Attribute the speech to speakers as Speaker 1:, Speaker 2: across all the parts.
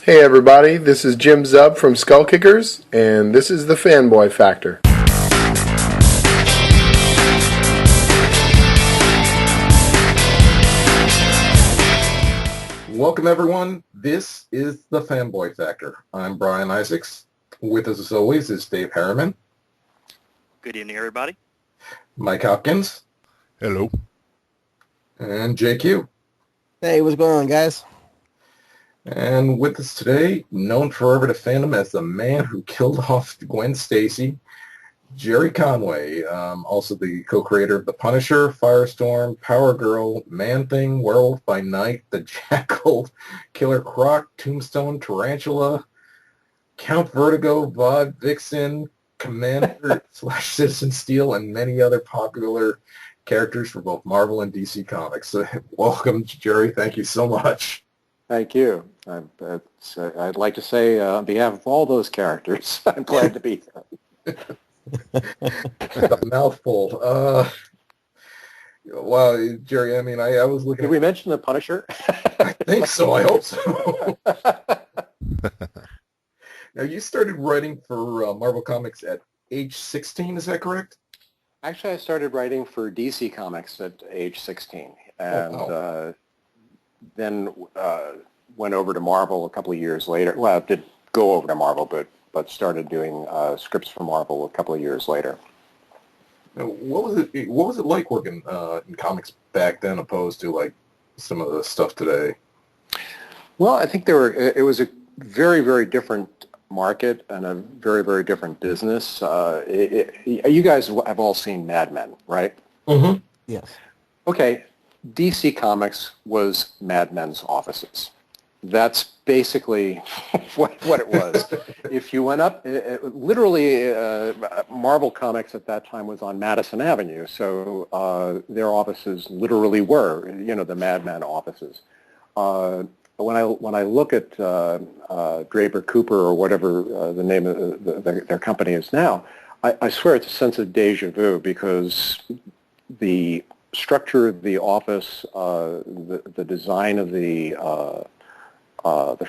Speaker 1: Hey everybody, this is Jim Zub from Skull Kickers, and this is the Fanboy Factor.
Speaker 2: Welcome, everyone. This is the Fanboy Factor. I'm Brian Isaacs. With us, as always, is Dave Harriman,
Speaker 3: Good evening, everybody.
Speaker 2: Mike Hopkins,
Speaker 4: Hello.
Speaker 2: and JQ.
Speaker 5: Hey, what's going on, guys?
Speaker 2: And with us today, known forever to fandom as the man who killed off Gwen Stacey, Gerry Conway, also the co-creator of The Punisher, Firestorm, Power Girl, Man-Thing, Werewolf by Night, The Jackal, Killer Croc, Tombstone, Tarantula, Count Vertigo, Vaude, Vixen, Commander / Citizen Steel, and many other popular characters for both Marvel and DC Comics. So, welcome, Gerry. Thank you so much.
Speaker 6: Thank you. I'd like to say on behalf of all those characters, I'm glad to be here.
Speaker 2: A mouthful. Wow, Gerry, I mean, I was looking
Speaker 6: Did we mention the Punisher?
Speaker 2: I think so. I hope so. Now, you started writing for Marvel Comics at age 16, is that correct?
Speaker 6: Actually, I started writing for DC Comics at age 16, and
Speaker 2: wow.
Speaker 6: then went over to Marvel a couple of years later. Well, I did go over to Marvel, but started doing scripts for Marvel a couple of years later.
Speaker 2: Now, what was it like working in comics back then, opposed to like some of the stuff today?
Speaker 6: Well, I think it was a very, very different market and a very, very different business. You guys have all seen Mad Men, right?
Speaker 2: Mm-hmm.
Speaker 5: Yes.
Speaker 6: Okay, DC Comics was Mad Men's offices. That's basically what it was. If you went up, literally, Marvel Comics at that time was on Madison Avenue, so their offices literally were, the Mad Men offices. When I look at Draper Cooper or whatever the name of their company is now, I swear it's a sense of deja vu because the structure of the office, the design of the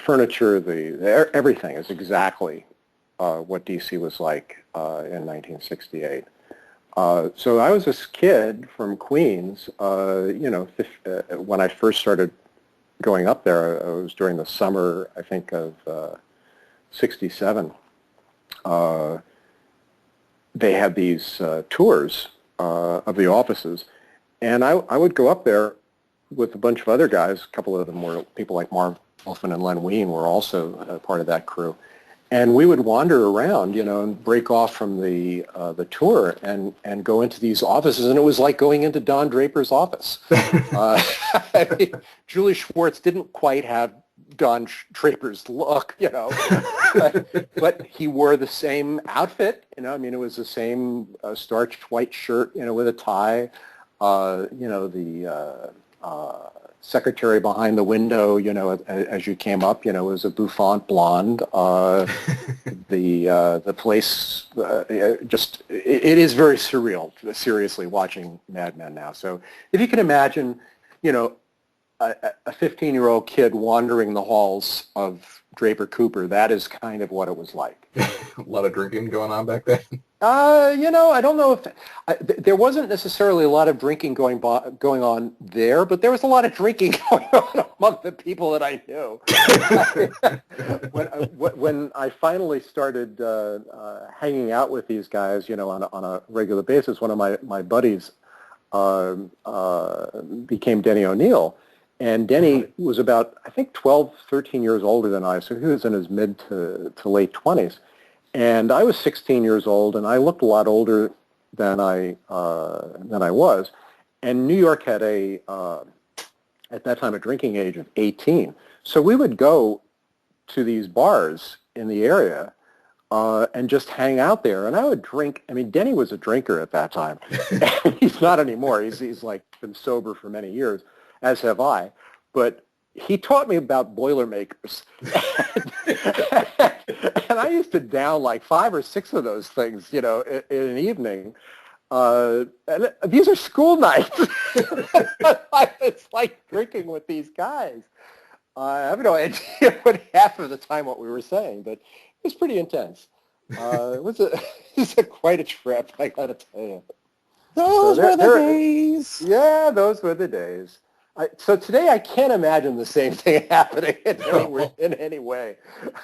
Speaker 6: furniture, everything is exactly what DC was like in 1968. So I was this kid from Queens, when I first started going up there. It was during the summer, I think, of 67. They had these tours of the offices, and I would go up there with a bunch of other guys. A couple of them were people like Marv Wolfman and Len Wein were also part of that crew. And we would wander around, and break off from the tour and go into these offices, and it was like going into Don Draper's office. I mean, Julie Schwartz didn't quite have Don Draper's look, but he wore the same outfit, I mean, it was the same starched white shirt, with a tie, the secretary behind the window, as you came up, was a bouffant blonde. The place it is very surreal, seriously, watching Mad Men now. So if you can imagine, a 15-year-old kid wandering the halls of Draper Cooper, that is kind of what it was like.
Speaker 2: A lot of drinking going on back then.
Speaker 6: I don't know if there wasn't necessarily a lot of drinking going on there, but there was a lot of drinking going on among the people that I knew. When I finally started hanging out with these guys, on a regular basis, one of my buddies became Denny O'Neil. And Denny was about, I think, 12, 13 years older than I, so he was in his mid to late 20s. And I was 16 years old, and I looked a lot older than I was. And New York had at that time, a drinking age of 18. So we would go to these bars in the area and just hang out there. And I would drink. I mean, Denny was a drinker at that time. He's not anymore. He's like been sober for many years, as have I. But he taught me about Boilermakers. And I used to down like 5 or 6 of those things, in an evening. And these are school nights. It's like drinking with these guys. I have no idea what half of the time what we were saying, but it was pretty intense. It was it was quite a trip, I got to tell you.
Speaker 5: Those were the days.
Speaker 6: Yeah, those were the days. So today I can't imagine the same thing happening in any way.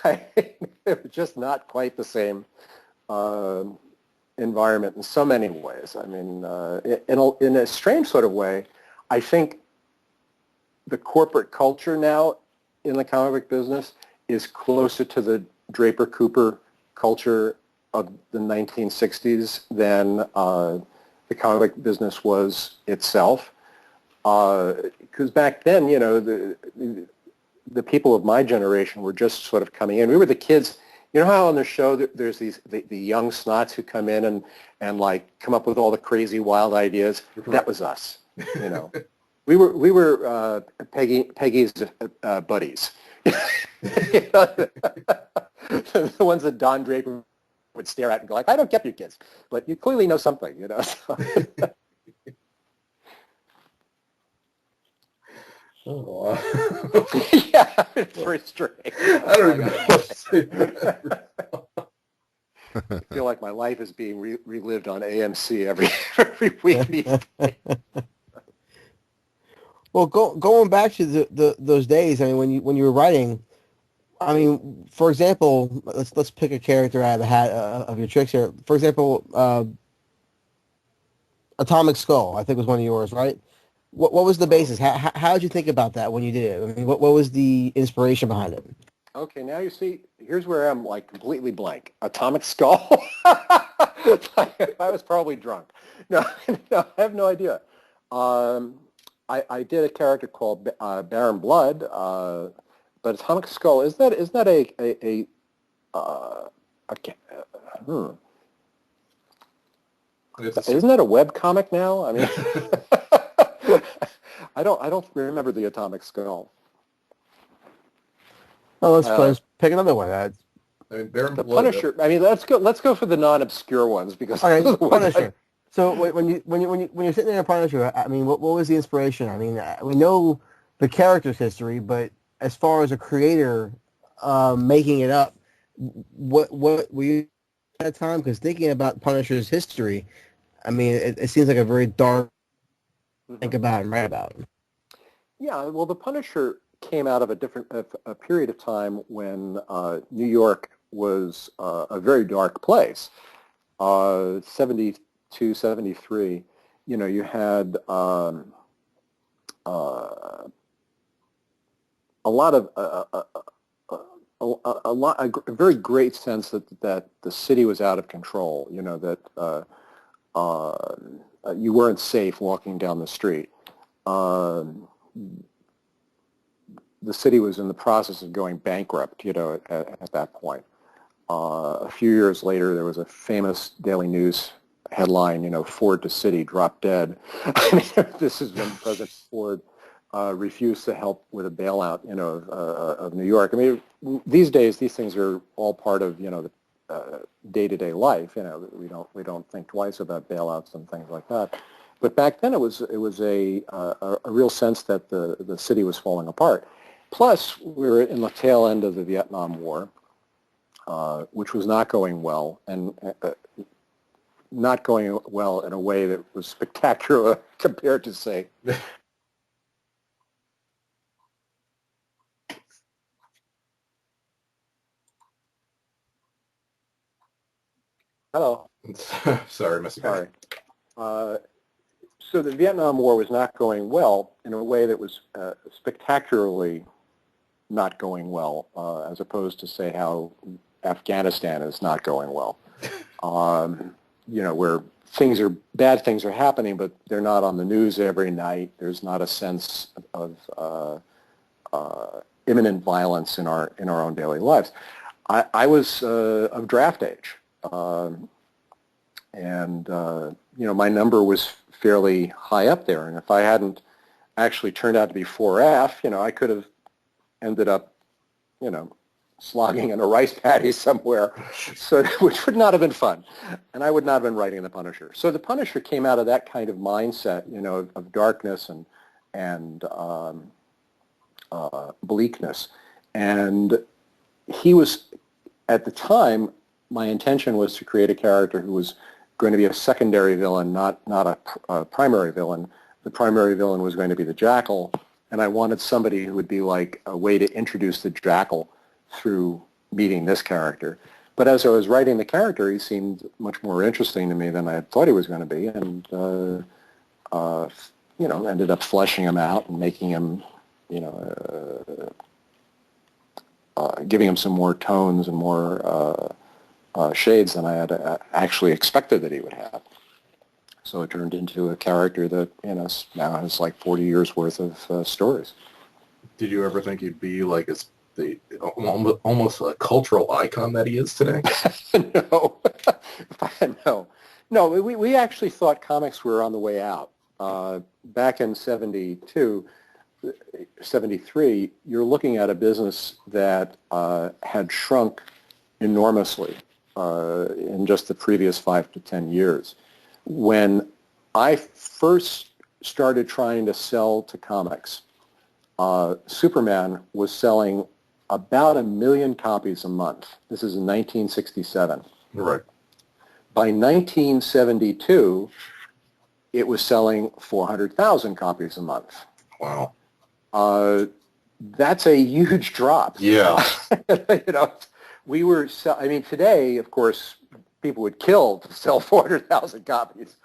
Speaker 6: It was just not quite the same environment in so many ways. I mean, in a strange sort of way, I think the corporate culture now in the comic book business is closer to the Draper Cooper culture of the 1960s than the comic book business was itself. Because back then, you know, the people of my generation were just sort of coming in. We were the kids. You know how on the show there's the young snots who come in and like come up with all the crazy wild ideas? That was us. You know, we were Peggy's buddies. You know, the ones that Don Draper would stare at and go like, "I don't get you kids, but you clearly know something." You know. So.
Speaker 2: Oh, wow.
Speaker 6: Yeah, it's very strange.
Speaker 2: I don't even know what to say.
Speaker 6: I feel like my life is being relived on AMC every week.
Speaker 5: Well, going back to those days, I mean, when you were writing, I mean, for example, let's pick a character out of the hat of your tricks here. For example, Atomic Skull, I think was one of yours, right? What was the basis? How did you think about that when you did it? I mean, what was the inspiration behind it?
Speaker 6: Okay, now you see, here's where I'm like completely blank. Atomic Skull? I was probably drunk. No, I have no idea. I did a character called Baron Blood, but Atomic Skull, isn't that isn't that a web comic now? I mean, I don't remember the Atomic Skull.
Speaker 5: Oh, let's pick another one.
Speaker 2: I mean, Baron
Speaker 6: The
Speaker 2: Blood,
Speaker 6: Punisher. I mean, let's go for the non-obscure ones because
Speaker 5: all right,
Speaker 6: those are the ones
Speaker 5: Punisher. So when you're sitting there in Punisher, I mean, what was the inspiration? I mean, we know the character's history, but as far as a creator making it up, what were you at that time? Because thinking about Punisher's history, I mean, it seems like a very dark think about and write about.
Speaker 6: Yeah, well, the Punisher came out of a period of time when New York was a very dark place. 72, 73, you know, you had a lot of a very great sense that the city was out of control. You know, that you weren't safe walking down the street. The city was in the process of going bankrupt, you know, at that point. A few years later, there was a famous Daily News headline, you know, Ford to city, drop dead. I mean, this is when President Ford refused to help with a bailout, you know, of New York. I mean, these days, these things are all part of, you know, the day-to-day life. You know, we don't think twice about bailouts and things like that. But back then, it was a real sense that the city was falling apart. Plus, we were in the tail end of the Vietnam War, which was not going well, and not going well in a way that was spectacular compared to, say, hello.
Speaker 2: Sorry, Mr. Guy.
Speaker 6: Sorry. So the Vietnam War was not going well in a way that was spectacularly not going well, as opposed to, say, how Afghanistan is not going well. You know, where bad things are happening, but they're not on the news every night. There's not a sense of imminent violence in our own daily lives. I was of draft age, and you know, my number was fairly high up there. And if I hadn't actually turned out to be 4F, you know, I could have ended up, you know, slogging in a rice paddy somewhere, so which would not have been fun, and I would not have been writing The Punisher. So The Punisher came out of that kind of mindset, you know, of darkness and bleakness. And he was, at the time, my intention was to create a character who was going to be a secondary villain, not a primary villain. The primary villain was going to be the Jackal, and I wanted somebody who would be like a way to introduce the Jackal through meeting this character. But as I was writing the character, he seemed much more interesting to me than I had thought he was going to be, and ended up fleshing him out and making him, giving him some more tones and more shades than I had actually expected that he would have. So it turned into a character that now has like 40 years worth of stories.
Speaker 2: Did you ever think he'd be like almost a cultural icon that he is today?
Speaker 6: No, no. We actually thought comics were on the way out. Back in 73, you're looking at a business that had shrunk enormously in just the previous 5 to 10 years. When I first started trying to sell to comics, Superman was selling about 1 million copies a month. This is in 1967.
Speaker 2: Right.
Speaker 6: By 1972, it was selling 400,000 copies a month.
Speaker 2: Wow.
Speaker 6: That's a huge drop.
Speaker 2: Yeah.
Speaker 6: We were, today, of course, people would kill to sell 400,000 copies.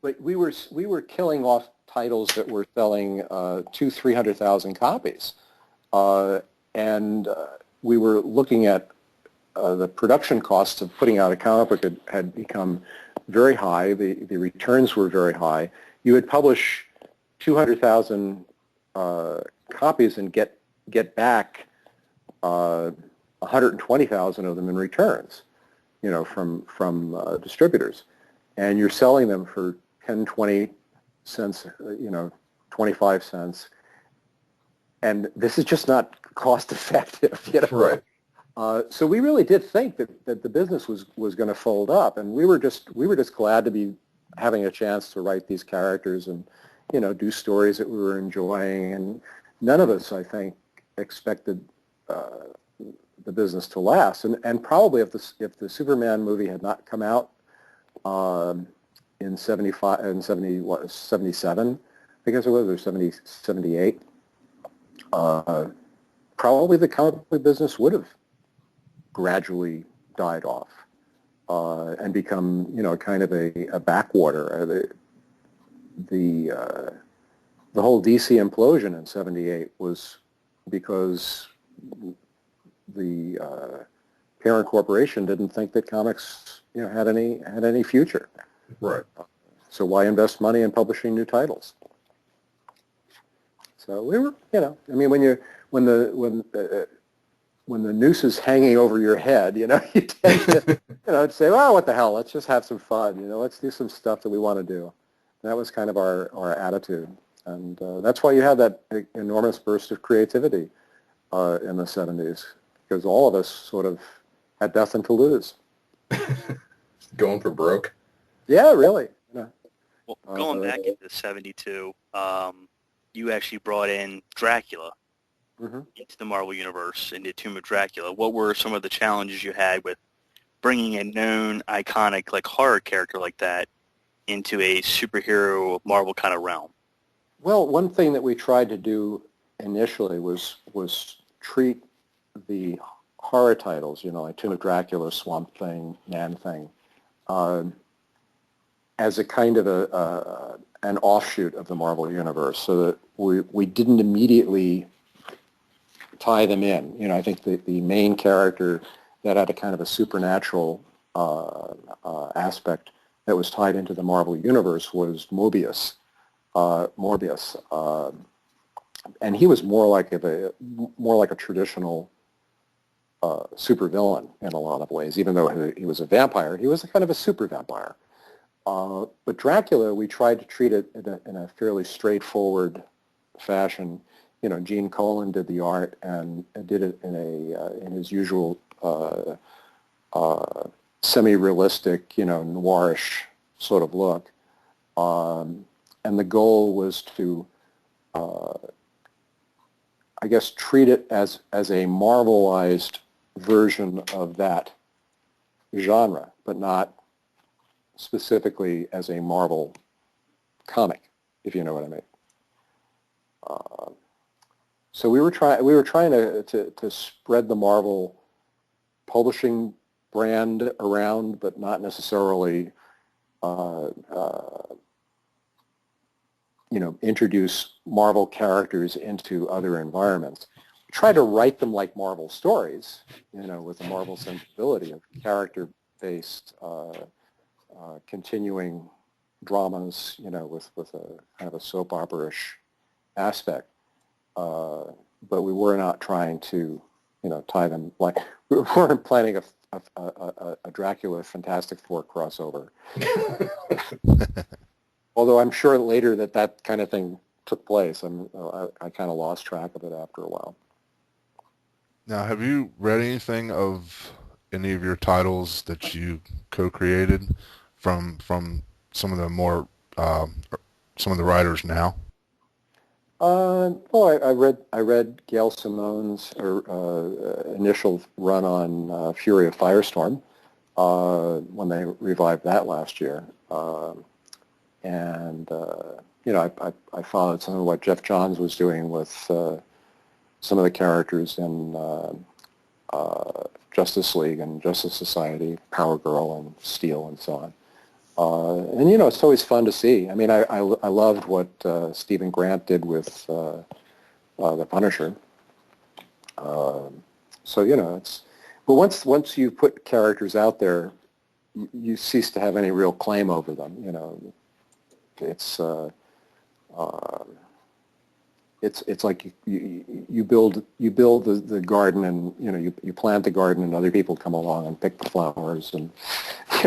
Speaker 6: But we were killing off titles that were selling 200,000-300,000 copies. And we were looking at the production costs of putting out a comic book had become very high. The returns were very high. You would publish 200,000 copies and get back 120,000 of them in returns, from distributors, and you're selling them for 10, 20 cents, 25 cents, and this is just not cost effective,
Speaker 2: Right.
Speaker 6: So we really did think that the business was going to fold up, and we were just glad to be having a chance to write these characters and do stories that we were enjoying, and none of us, I think, expected the business to last. And probably if the Superman movie had not come out in 75 and 77, I guess it was, or 78, probably the comic book business would have gradually died off and become kind of a backwater. The whole DC implosion in 78 was because the parent corporation didn't think that comics had any future.
Speaker 2: Right.
Speaker 6: So why invest money in publishing new titles? So we were, when the noose is hanging over your head, you tend to, say, well, what the hell? Let's just have some fun. Let's do some stuff that we want to do. That was kind of our attitude, and that's why you had that enormous burst of creativity in the 70s, because all of us sort of had nothing to lose.
Speaker 2: Going for broke.
Speaker 6: Yeah, really.
Speaker 3: Well, going back into 72, you actually brought in Dracula into the Marvel Universe, into Tomb of Dracula. What were some of the challenges you had with bringing a known, iconic, horror character like that into a superhero Marvel kind of realm?
Speaker 6: Well, one thing that we tried to do initially was treat the horror titles, like Tomb of Dracula, Swamp Thing, Man Thing, as a kind of an offshoot of the Marvel Universe, so that we didn't immediately tie them in. I think the main character that had a kind of a supernatural aspect that was tied into the Marvel Universe was Morbius, and he was more like a traditional supervillain in a lot of ways. Even though he was a vampire, he was a kind of a super vampire. But Dracula, we tried to treat it in a fairly straightforward fashion. Gene Colan did the art and did it in his usual semi-realistic, noirish sort of look. And the goal was to I guess, treat it as a Marvelized version of that genre, but not specifically as a Marvel comic, if you know what I mean. So we were trying to spread the Marvel publishing brand around, but not necessarily introduce Marvel characters into other environments. Try to write them like Marvel stories, with a Marvel sensibility of character-based continuing dramas, with a kind of a soap opera-ish aspect. But we were not trying to, tie them like we weren't planning a Dracula Fantastic Four crossover. Although I'm sure later that kind of thing took place. I kind of lost track of it after a while.
Speaker 4: Now, have you read anything of any of your titles that you co-created from some of the more some of the writers now?
Speaker 6: I read Gail Simone's initial run on Fury of Firestorm when they revived that last year, and I followed some of what Jeff Johns was doing with some of the characters in Justice League and Justice Society, Power Girl and Steel and so on. And it's always fun to see. I mean, I loved what Stephen Grant did with the Punisher. So it's, but once you put characters out there, you cease to have any real claim over them. It's like you build the garden, and you plant the garden, and other people come along and pick the flowers and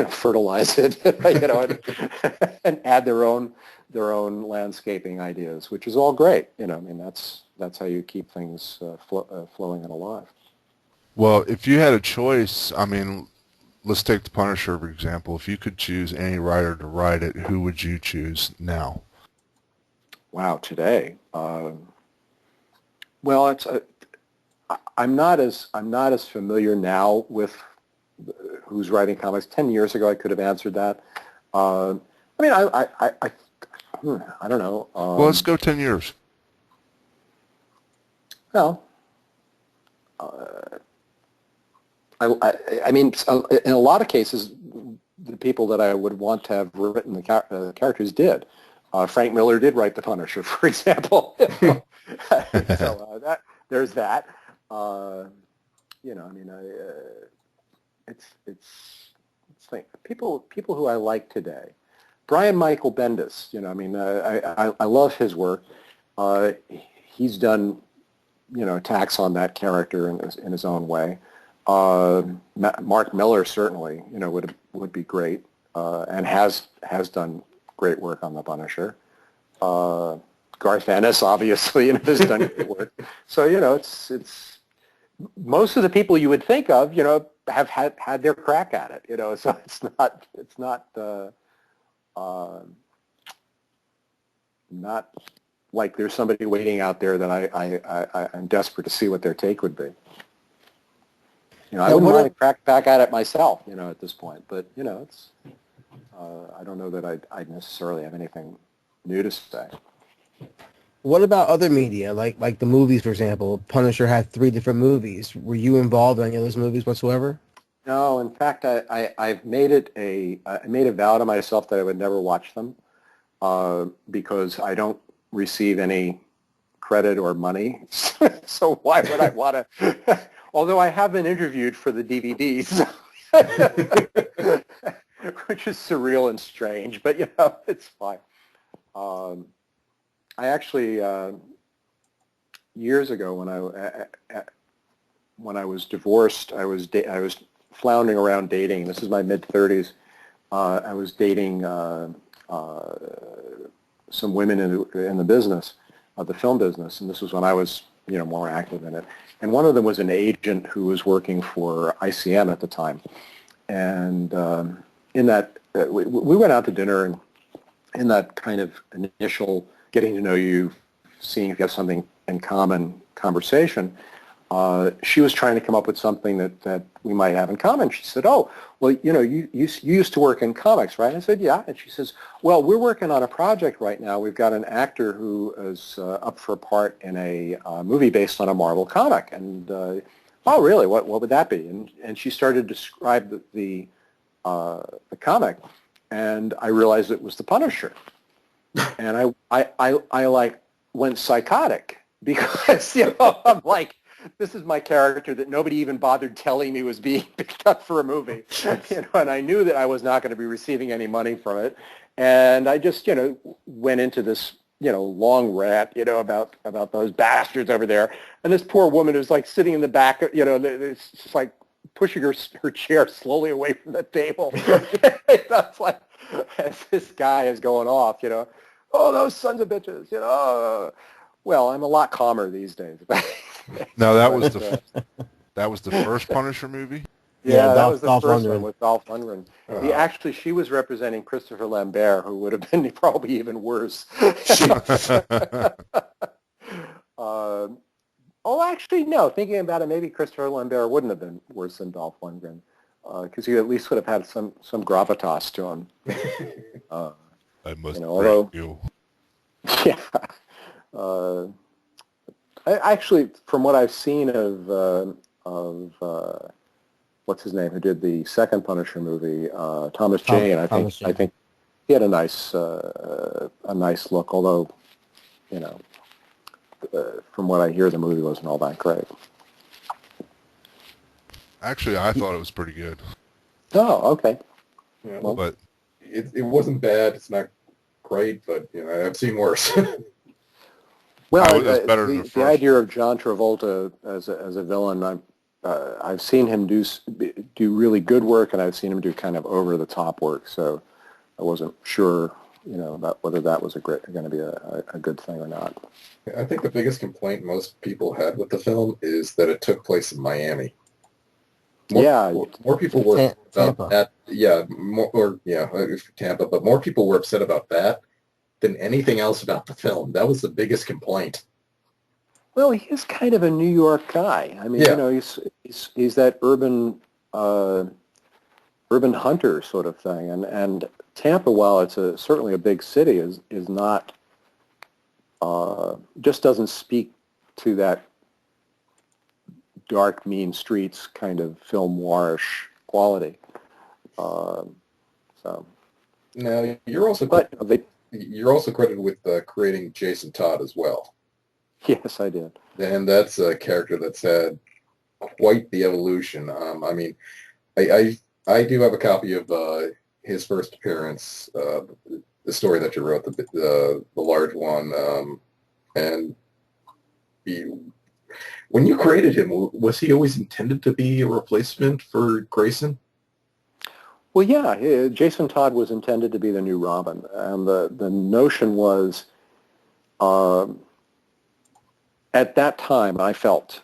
Speaker 6: fertilize it, and add their own landscaping ideas, which is all great. That's how you keep things flowing and alive.
Speaker 4: Well, if you had a choice, I mean, let's take the Punisher for example. If you could choose any writer to write it, who would you choose now?
Speaker 6: Wow, today. Well, I'm not as familiar now with who's writing comics. 10 years ago, I could have answered that. I mean, I don't know.
Speaker 4: Well, let's go 10 years.
Speaker 6: Well, I mean, in a lot of cases, the people that I would want to have written the characters did. Frank Miller did write The Punisher, for example. So there's that. I mean, it's like people who I like today. Brian Michael Bendis. I mean, I love his work. He's done, attacks on that character in his own way. Mark Miller certainly, would be great, and has done great work on The Punisher. Garth Ennis, obviously, has done great work. So, it's most of the people you would think of, have had their crack at it, So it's not like there's somebody waiting out there that I'm desperate to see what their take would be. I wouldn't want to crack back at it myself, at this point. But, it's I don't know that I'd necessarily have anything new to say.
Speaker 5: What about other media, like the movies, for example? Punisher had 3 different movies. Were you involved in any of those movies whatsoever?
Speaker 6: No, in fact, I've made I made a vow to myself that I would never watch them because I don't receive any credit or money. So why would I want to? Although I have been interviewed for the DVDs, which is surreal and strange, but it's fine. I actually years ago when I was divorced, I was floundering around dating. This is my mid-30s. I was dating some women in the business, the film business, and this was when I was more active in it. And one of them was an agent who was working for ICM at the time. And in that, we went out to dinner, and in that kind of initial getting to know you, seeing if you have something in common conversation, she was trying to come up with something that we might have in common. She said, "Oh, well, you used to work in comics, right?" I said, "Yeah." And she says, "Well, we're working on a project right now. We've got an actor who is up for a part in a movie based on a Marvel comic." And oh, really? What would that be? And she started to describe the comic, and I realized it was the Punisher. And I like went psychotic because I'm like, this is my character that nobody even bothered telling me was being picked up for a movie, and I knew that I was not going to be receiving any money from it, and I just went into this long rant about those bastards over there, and this poor woman who's like sitting in the back, it's just like pushing her chair slowly away from the table. That's like, as this guy is going off, oh, those sons of bitches, well, I'm a lot calmer these days.
Speaker 4: Now that was the first Punisher movie.
Speaker 6: Yeah, that was the
Speaker 5: Dolph
Speaker 6: first
Speaker 5: Lundgren.
Speaker 6: one with Dolph Lundgren. She was representing Christopher Lambert, who would have been probably even worse. Actually, no. Thinking about it, maybe Christopher Lambert wouldn't have been worse than Dolph Lundgren, because he at least would have had some gravitas to him.
Speaker 4: I must
Speaker 6: although,
Speaker 4: you.
Speaker 6: Yeah. Actually, from what I've seen of what's his name, who did the second Punisher movie, Thomas Jane, I think he had a nice look. Although, from what I hear, the movie wasn't all that great.
Speaker 4: Actually, I thought it was pretty good.
Speaker 6: Oh, okay.
Speaker 2: Yeah,
Speaker 6: Well,
Speaker 4: But
Speaker 2: it wasn't bad. It's not great, but I've seen worse.
Speaker 6: well,
Speaker 4: it was better than the
Speaker 6: the
Speaker 4: first.
Speaker 6: idea of John Travolta as a villain, I've seen him do really good work, and I've seen him do kind of over the top work. So I wasn't sure, about whether that was going to be a good thing or not.
Speaker 2: I think the biggest complaint most people had with the film is that it took place in Miami. More people were
Speaker 5: Tampa.
Speaker 2: Tampa, but more people were upset about that than anything else about the film. That was the biggest complaint.
Speaker 6: Well, he is kind of a New York guy. I mean, he's that urban hunter sort of thing, and Tampa, while it's certainly a big city, is not just doesn't speak to that dark, mean streets kind of film noirish quality. So
Speaker 2: now you're also credited with creating Jason Todd as well.
Speaker 6: Yes, I did.
Speaker 2: And that's a character that's had quite the evolution. I mean, I do have a copy of his first appearance, the story that you wrote, the large one, and when you created him, was he always intended to be a replacement for Grayson?
Speaker 6: Well, yeah, Jason Todd was intended to be the new Robin, and the notion was, at that time, I felt,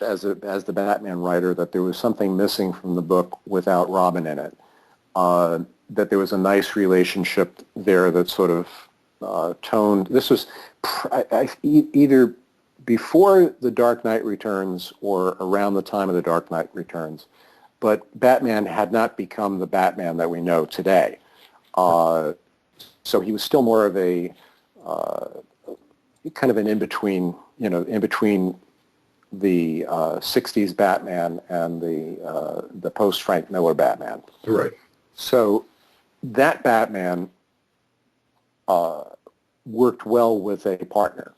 Speaker 6: as the Batman writer, that there was something missing from the book without Robin in it. That there was a nice relationship there that sort of toned. This was either before The Dark Knight Returns or around the time of The Dark Knight Returns, but Batman had not become the Batman that we know today. So he was still more of a kind of an in-between, in between the 60s Batman and the post-Frank Miller Batman.
Speaker 2: Right.
Speaker 6: So that Batman worked well with a partner.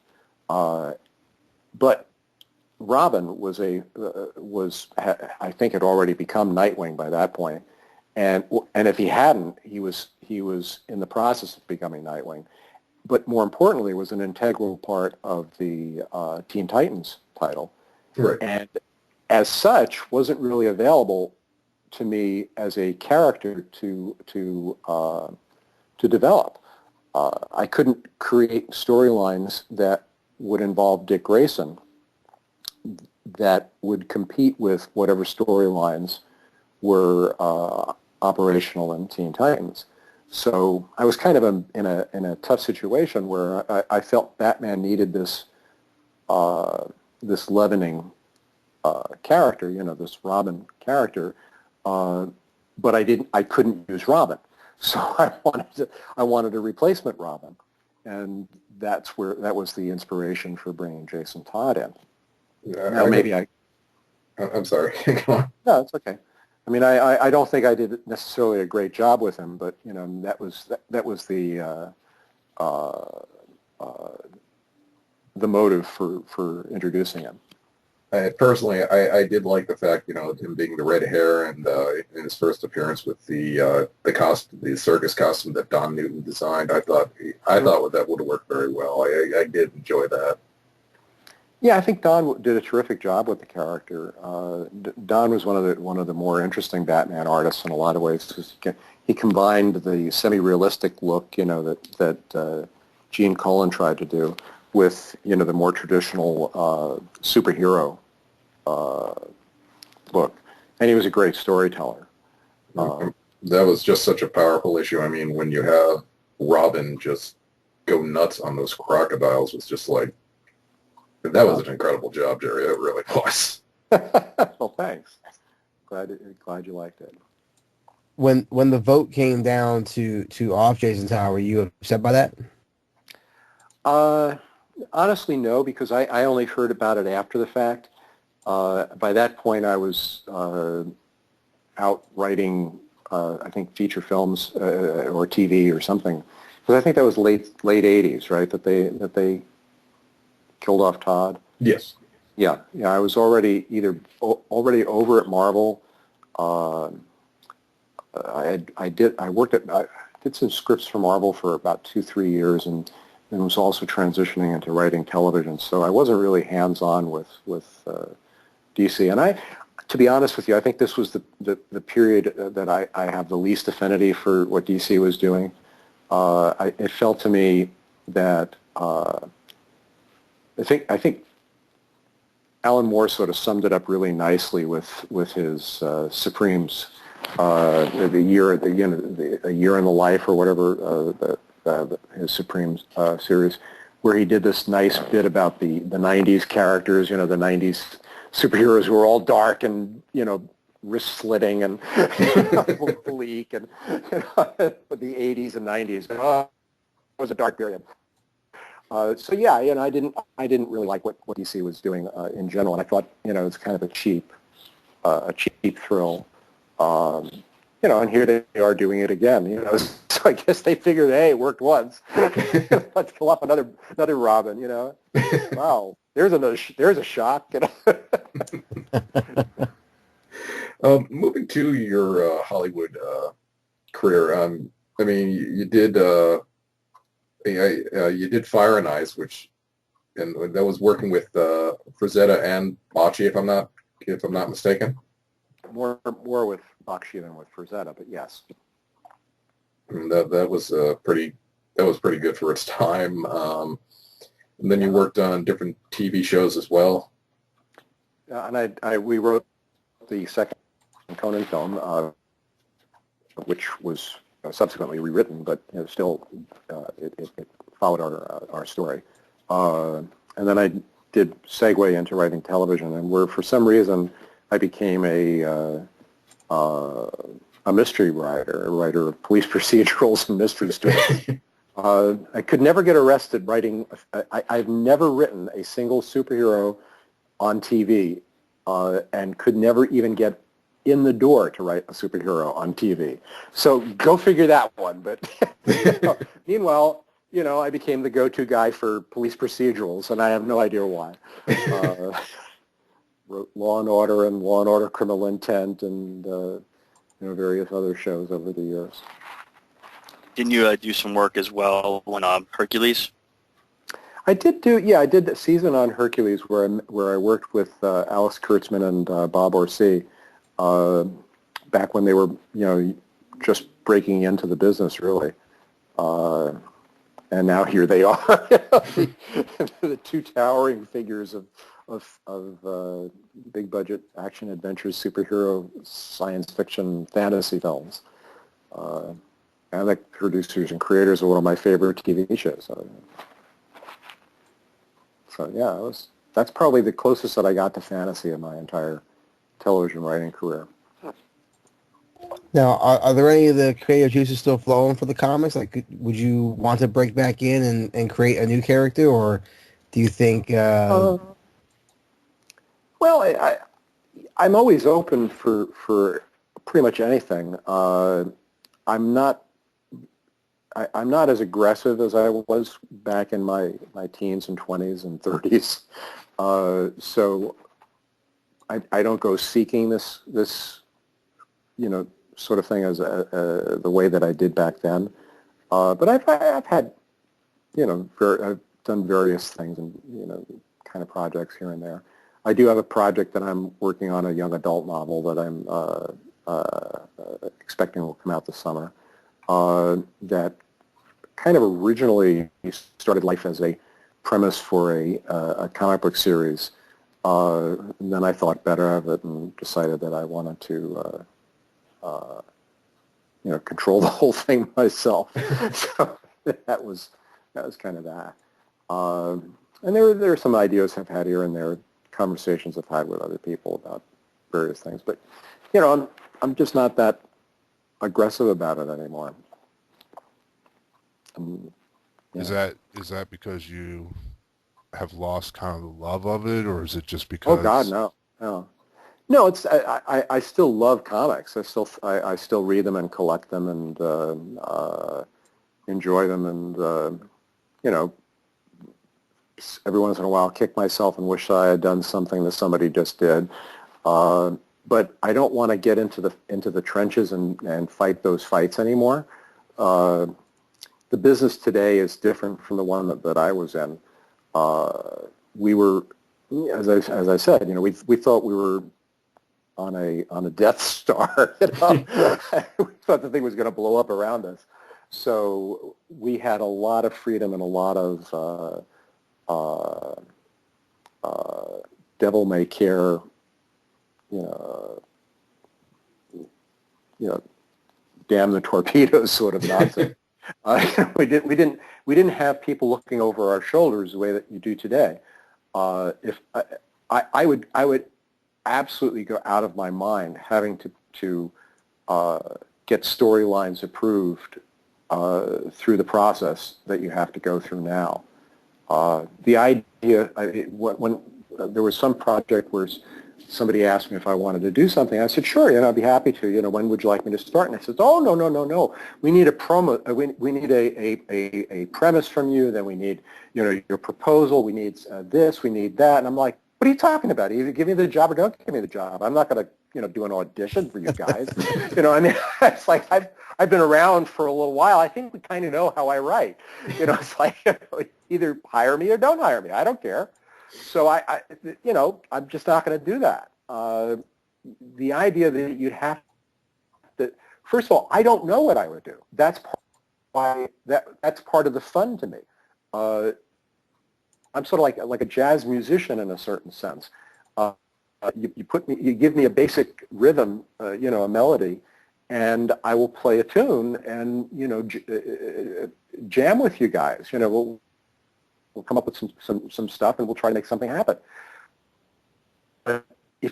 Speaker 6: But Robin was I think had already become Nightwing by that point, and if he hadn't, he was in the process of becoming Nightwing. But more importantly, was an integral part of the Teen Titans title,
Speaker 2: Right.
Speaker 6: and as such, wasn't really available to me as a character to develop. I couldn't create storylines that would involve Dick Grayson that would compete with whatever storylines were operational in Teen Titans. So I was kind of in a tough situation where I felt Batman needed this this leavening character, this Robin character, but I couldn't use Robin, so I wanted a replacement Robin, and that was the inspiration for bringing Jason Todd in. Now
Speaker 2: I'm sorry. Go on.
Speaker 6: No, it's okay. I mean, I don't think I did necessarily a great job with him, but that was the motive for introducing him.
Speaker 2: Personally, I did like the fact, him being the red hair and in his first appearance with the circus costume that Don Newton designed. I thought that would have worked very well. I did enjoy that.
Speaker 6: Yeah, I think Don did a terrific job with the character. Don was one of the more interesting Batman artists in a lot of ways, because he combined the semi-realistic look, that Gene Colan tried to do, with the more traditional superhero look, and he was a great storyteller.
Speaker 2: That was just such a powerful issue. I mean, when you have Robin just go nuts on those crocodiles, was just like, that was an incredible job, Gerry. It really was.
Speaker 6: Well, thanks. Glad you liked it.
Speaker 5: When the vote came down to off Jason Todd, were you upset by that?
Speaker 6: Honestly, no, because I only heard about it after the fact. By that point, I was out writing, I think, feature films or TV or something. Because I think that was late 80s, right? That they killed off Todd.
Speaker 2: Yes.
Speaker 6: Yeah. I was already over at Marvel. I did some scripts for Marvel for about 2-3 years, and was also transitioning into writing television. So I wasn't really hands-on with DC. And to be honest with you, I think this was the period that I have the least affinity for what DC was doing. It felt to me that I think Alan Moore sort of summed it up really nicely with his Supremes, a year in the life or whatever, his Supremes series, where he did this nice bit about the 90s characters, the 90s superheroes who were all dark and wrist slitting and bleak, and the 80s and 90s. It was a dark period. So yeah, I didn't really like what DC was doing in general, and I thought it was kind of a cheap thrill. And here they are doing it again. So I guess they figured, hey, it worked once. Let's pull up another Robin. Wow, there's a shock.
Speaker 2: Moving to your Hollywood career, I mean, you did Fire and Ice, and that was working with Frazetta and Bocci, if I'm not mistaken.
Speaker 6: More with Bakshi than with Frazetta, but yes.
Speaker 2: That was pretty good for its time. And then you worked on different TV shows as well.
Speaker 6: And we wrote the second Conan film, which was subsequently rewritten, but still it followed our story. And then I did segue into writing television, and where for some reason I became a mystery writer, a writer of police procedurals and mystery stories. I could never get arrested writing. I've never written a single superhero on TV, and could never even get in the door to write a superhero on TV. So go figure that one. But meanwhile, I became the go-to guy for police procedurals, and I have no idea why. Wrote Law and Order and Law and Order Criminal Intent, and various other shows over the years.
Speaker 3: Didn't you do some work as well on Hercules?
Speaker 6: I did a season on Hercules where I worked with Alex Kurtzman and Bob Orsi back when they were just breaking into the business, really. And now here they are, the two towering figures of big budget action adventures, superhero, science fiction, fantasy films. And the producers and creators of one of my favorite TV shows. So yeah, that's probably the closest that I got to fantasy in my entire television writing career.
Speaker 5: Now, are there any of the creative juices still flowing for the comics? Like, would you want to break back in and create a new character, or do you think?
Speaker 6: Well, I'm always open for pretty much anything. I'm not as aggressive as I was back in my teens and 20s and 30s. So I don't go seeking this sort of thing as the way that I did back then. But I've had I've done various things and kind of projects here and there. I do have a project that I'm working on, a young adult novel that I'm expecting will come out this summer. That kind of originally started life as a premise for a comic book series. And then I thought better of it and decided that I wanted to control the whole thing myself. So that was kind of that. And there are some ideas I've had here and there, conversations I've had with other people about various things. But I'm just not that aggressive about it anymore.
Speaker 4: Is that because you have lost kind of the love of it, or is it just because?
Speaker 6: Oh God, no. It's I still love comics. I still read them and collect them and enjoy them, and every once in a while kick myself and wish I had done something that somebody just did. But I don't want to get into the trenches and fight those fights anymore. The business today is different from the one that I was in. We were, as I said, we thought we were on a Death Star. We thought the thing was going to blow up around us. So we had a lot of freedom and a lot of devil may care, damn the torpedoes sort of nonsense. We didn't have people looking over our shoulders the way that you do today. If I would absolutely go out of my mind having to get storylines approved through the process that you have to go through now. The idea, when there was some project where somebody asked me if I wanted to do something, I said, sure, I'd be happy to. When would you like me to start? And I said, oh, no. We need a promo. We need a premise from you. Then we need, your proposal. We need this. We need that. And I'm like, what are you talking about? Either give me the job or don't give me the job. I'm not going to, do an audition for you guys. It's like I've been around for a little while. I think we kind of know how I write. It's like either hire me or don't hire me. I don't care. So I'm just not going to do that. The idea that you'd have to, first of all, I don't know what I would do. That's that's part of the fun to me. I'm sort of like a jazz musician in a certain sense. You give me a basic rhythm, a melody, and I will play a tune and jam with you guys. We'll come up with some stuff and we'll try to make something happen. If you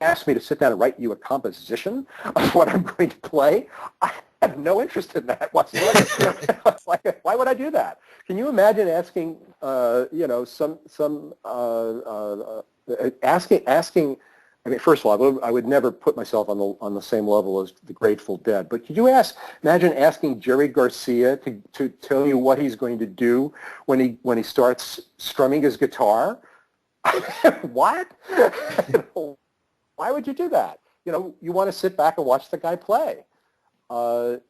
Speaker 6: ask me to sit down and write you a composition of what I'm going to play, I have no interest in that whatsoever. Why would I do that? Can you imagine asking, asking? I mean, first of all, I would never put myself on the same level as the Grateful Dead. But could you imagine asking Jerry Garcia to tell you what he's going to do when he starts strumming his guitar? What? Why would you do that? You want to sit back and watch the guy play.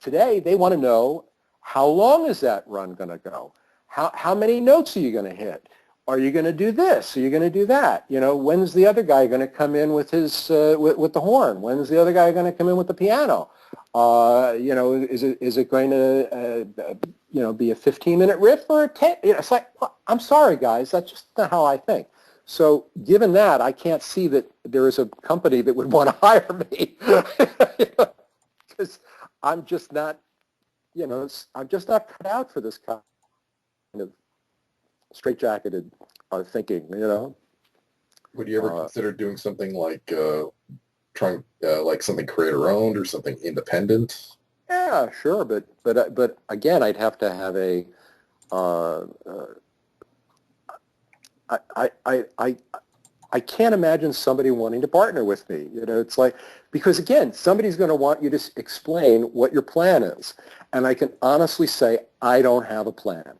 Speaker 6: Today, they want to know, how long is that run going to go? How many notes are you going to hit? Are you going to do this? Are you going to do that? When's the other guy going to come in with his with the horn? When's the other guy going to come in with the piano? Is it going to be a 15-minute riff or a 10? It's like, well, I'm sorry, guys, that's just not how I think. So, given that, I can't see that there is a company that would want to hire me because I'm just not, I'm just not cut out for this kind of straitjacketed thinking,
Speaker 2: Would you ever consider doing something like trying like something creator owned or something independent?
Speaker 6: Yeah, sure, but again, I'd have to have a I can't imagine somebody wanting to partner with me. You know, it's like, because again, somebody's going to want you to explain what your plan is. And I can honestly say, I don't have a plan.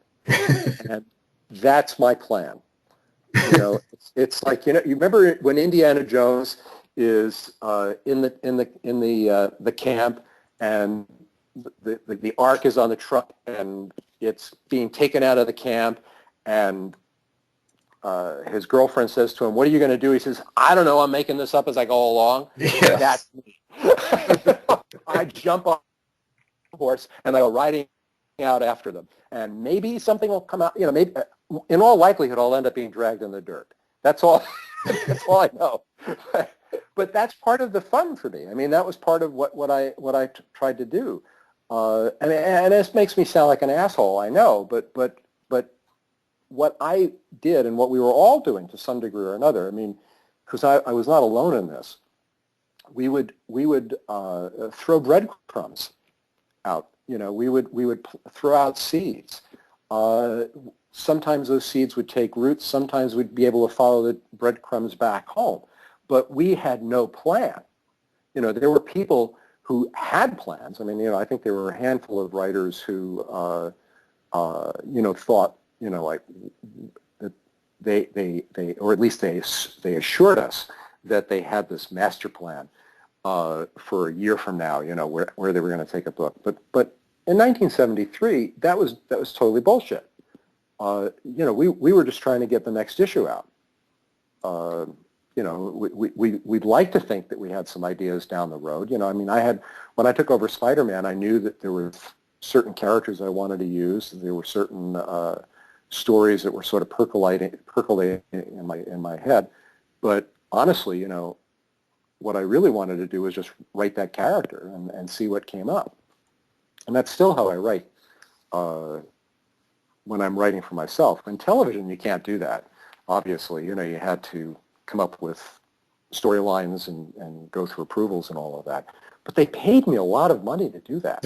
Speaker 6: And that's my plan. You know, it's like, you remember when Indiana Jones is in the camp, and the Ark is on the truck, and it's being taken out of the camp, and his girlfriend says to him, "What are you going to do?" He says, "I don't know. I'm making this up as I go along."
Speaker 2: Yes.
Speaker 6: That's me. I jump on the horse and I go riding out after them, and maybe something will come out. You know, maybe in all likelihood, I'll end up being dragged in the dirt. That's all. That's all I know. But that's part of the fun for me. I mean, that was part of what I tried to do. And this makes me sound like an asshole, I know, but what I did, and what we were all doing to some degree or another, I mean, because I was not alone in this, we would throw breadcrumbs out. You know, we would throw out seeds. Sometimes those seeds would take roots. Sometimes we'd be able to follow the breadcrumbs back home. But we had no plan. You know, there were people who had plans. I mean, you know, I think there were a handful of writers who, you know, thought, you know, like that they or at least they assured us that they had this master plan for a year from now, you know, where they were going to take a book. But in 1973, that was totally bullshit. You know, we were just trying to get the next issue out. You know, we'd like to think that we had some ideas down the road. You know, I mean, when I took over Spider-Man, I knew that there were certain characters I wanted to use. There were certain stories that were sort of percolating in my head. But honestly, you know, what I really wanted to do was just write that character and see what came up. And that's still how I write when I'm writing for myself. In television, you can't do that. Obviously, you know, you had to come up with storylines and go through approvals and all of that. But they paid me a lot of money to do that.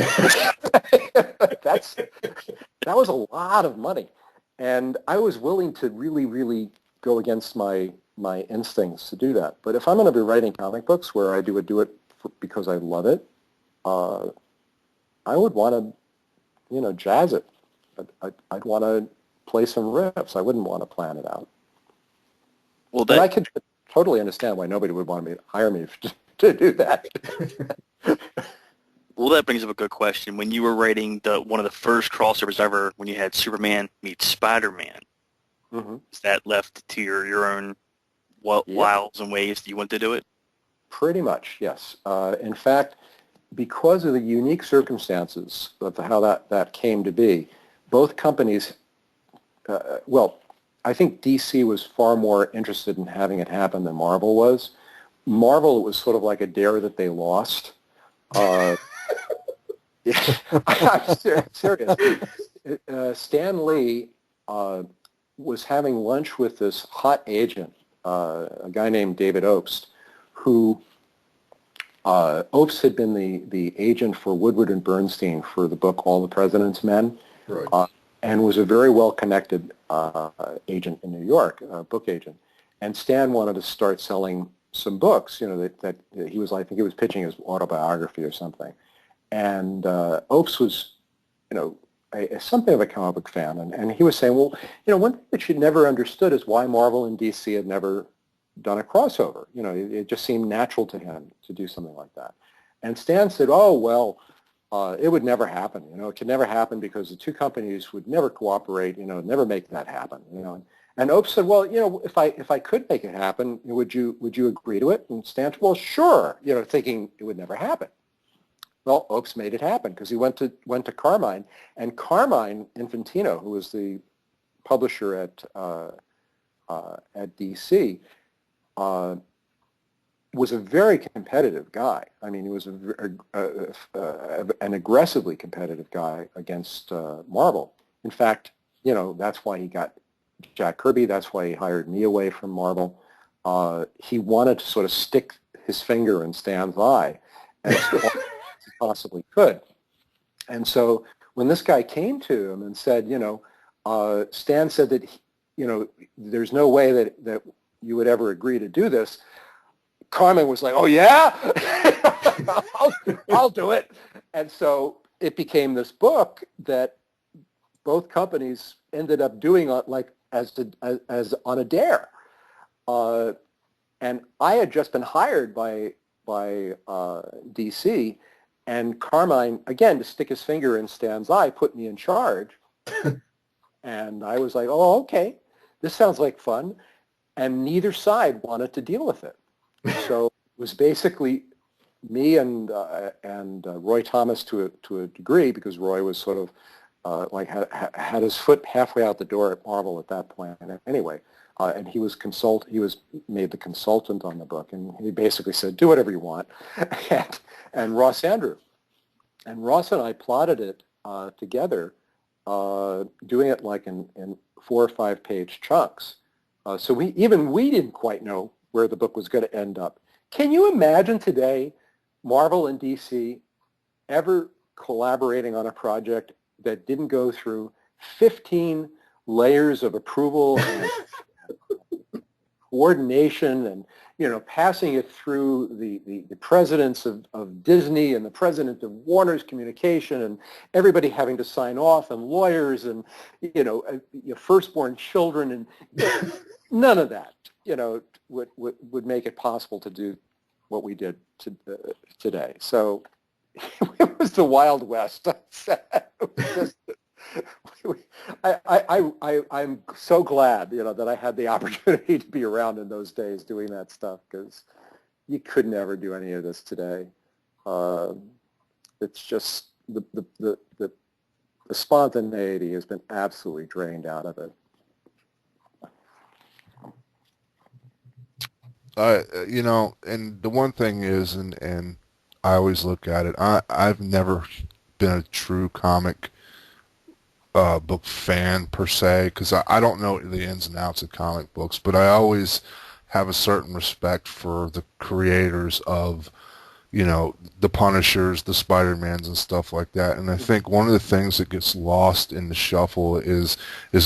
Speaker 6: That was a lot of money. And I was willing to really, really go against my instincts to do that. But if I'm going to be writing comic books where I do it because I love it, I would want to, you know, jazz it. I'd want to play some riffs. I wouldn't want to plan it out.
Speaker 3: Well,
Speaker 6: but I could totally understand why nobody would want me to hire me to do that.
Speaker 3: Well, that brings up a good question. When you were writing one of the first crossovers ever, when you had Superman meet Spider-Man, is that left to your own wiles and ways that you want to do it?
Speaker 6: Pretty much, yes. In fact, because of the unique circumstances of how that came to be, both companies, well, I think DC was far more interested in having it happen than Marvel was. Marvel, it was sort of like a dare that they lost. Yeah, I'm serious. Stan Lee was having lunch with this hot agent, a guy named David Obst, who Obst had been the agent for Woodward and Bernstein for the book All the President's Men,
Speaker 2: right.
Speaker 6: And was a very well-connected agent in New York, book agent. And Stan wanted to start selling some books, you know, that he was, I think he was pitching his autobiography or something. And Obst was, you know, something of a comic book fan, and he was saying, well, you know, one thing that you never understood is why Marvel and DC had never done a crossover. You know, it just seemed natural to him to do something like that. And Stan said, oh, well, it would never happen. You know, it could never happen because the two companies would never cooperate, you know, never make that happen, you know. And Obst said, well, you know, if I could make it happen, would you agree to it? And Stan said, well, sure, you know, thinking it would never happen. Well, Obst made it happen because he went to Carmine, and Carmine Infantino, who was the publisher at DC, was a very competitive guy. I mean, he was an aggressively competitive guy against Marvel. In fact, you know, that's why he got Jack Kirby. That's why he hired me away from Marvel. he wanted to sort of stick his finger in Stan's eye as far as he possibly could. And so when this guy came to him and said, Stan said that, there's no way that you would ever agree to do this, Carmen was like, oh, yeah? I'll do it. And so it became this book that both companies ended up doing as on a dare. And I had just been hired by DC, and Carmine, again, to stick his finger in Stan's eye, put me in charge. And I was like, oh, okay, this sounds like fun. And neither side wanted to deal with it. So it was basically me and Roy Thomas to a degree, because Roy was sort of had his foot halfway out the door at Marvel at that point. Anyway, and he was made the consultant on the book, and he basically said, do whatever you want. and Ross Andrew. And Ross and I plotted it together, doing it like in 4 or 5 page chunks. So we didn't quite know where the book was going to end up. Can you imagine today Marvel and DC ever collaborating on a project that didn't go through 15 layers of approval and coordination, and passing it through the presidents of Disney and the president of Warner's Communication, and everybody having to sign off, and lawyers, and your firstborn children, and none of that would make it possible to do what we did today. So it was the Wild West. I'm so glad, that I had the opportunity to be around in those days doing that stuff, because you could never do any of this today. It's just the spontaneity has been absolutely drained out of it.
Speaker 4: And the one thing is, and I always look at it, I've never been a true comic book fan per se, because I don't know the ins and outs of comic books, but I always have a certain respect for the creators of, the Punishers, the Spider-Mans and stuff like that. And I think one of the things that gets lost in the shuffle is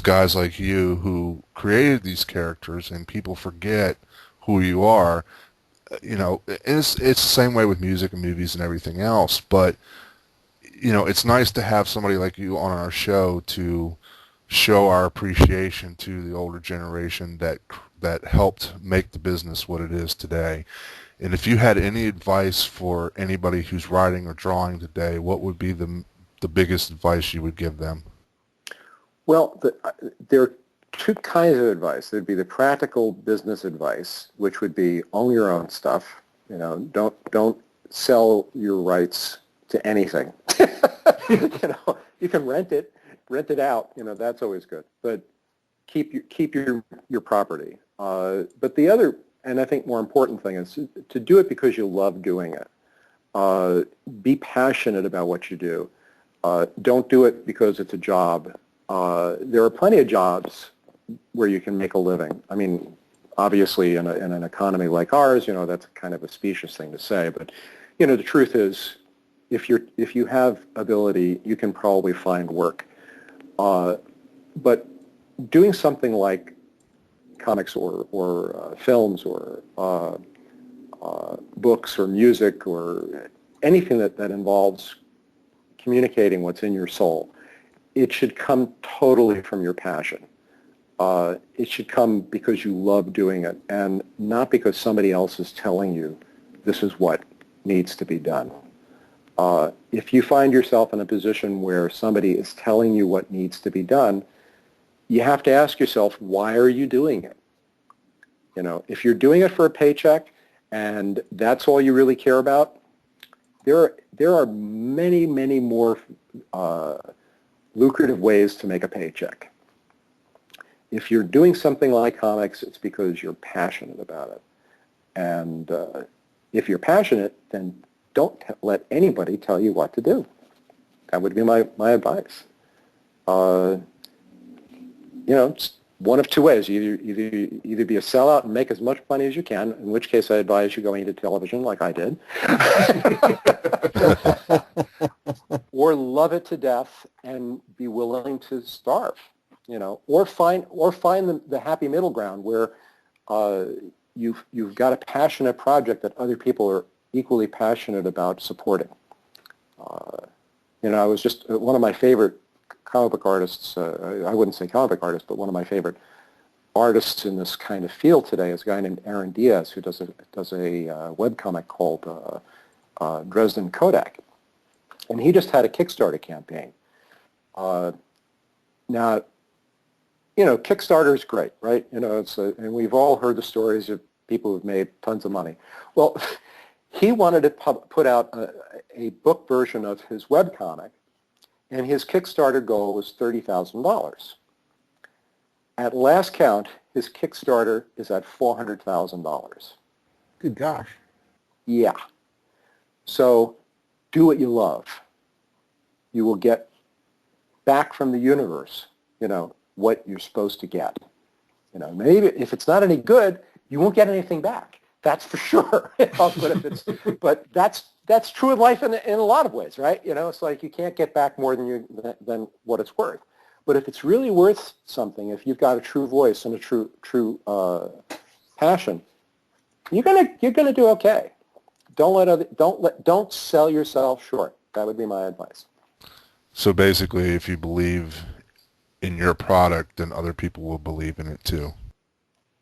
Speaker 4: guys like you who created these characters, and people forget who you are. It's the same way with music and movies and everything else, but it's nice to have somebody like you on our show to show our appreciation to the older generation that helped make the business what it is today. And if you had any advice for anybody who's writing or drawing today, what would be the biggest advice you would give them?
Speaker 6: Well, there are 2 kinds of advice. There'd be the practical business advice, which would be own your own stuff. Don't sell your rights to anything. You can rent it out. That's always good. But keep your property. But the other, and I think more important thing, is to do it because you love doing it. Be passionate about what you do. Don't do it because it's a job. There are plenty of jobs where you can make a living. I mean, obviously in an economy like ours, that's kind of a specious thing to say, but the truth is, if you have ability, you can probably find work. But doing something like comics or films or books or music or anything that involves communicating what's in your soul, it should come totally from your passion. It should come because you love doing it, and not because somebody else is telling you this is what needs to be done. If you find yourself in a position where somebody is telling you what needs to be done, you have to ask yourself, why are you doing it? If you're doing it for a paycheck and that's all you really care about, there are many, many more lucrative ways to make a paycheck. If you're doing something like comics, it's because you're passionate about it. And if you're passionate, then don't let anybody tell you what to do. That would be my advice. one of two ways. Either be a sellout and make as much money as you can, in which case I advise you going into television like I did, or love it to death and be willing to starve, or find the happy middle ground where you've got a passionate project that other people are equally passionate about supporting. I was just one of my favorite comic book artists, I wouldn't say comic book artist, but one of my favorite artists in this kind of field today is a guy named Aaron Diaz, who does a webcomic called Dresden Kodak. And he just had a Kickstarter campaign. Now, Kickstarter is great, right? And we've all heard the stories of people who've made tons of money. Well, he wanted to put out a book version of his webcomic, and his Kickstarter goal was $30,000. At last count, his Kickstarter is at $400,000.
Speaker 5: Good gosh.
Speaker 6: Yeah. So do what you love. You will get back from the universe, what you're supposed to get. Maybe if it's not any good, you won't get anything back. That's for sure. But that's true of life in a lot of ways, right? It's like you can't get back more than what it's worth. But if it's really worth something, if you've got a true voice and a true passion, you're gonna do okay. Don't sell yourself short. That would be my advice.
Speaker 4: So basically, if you believe in your product, then other people will believe in it too.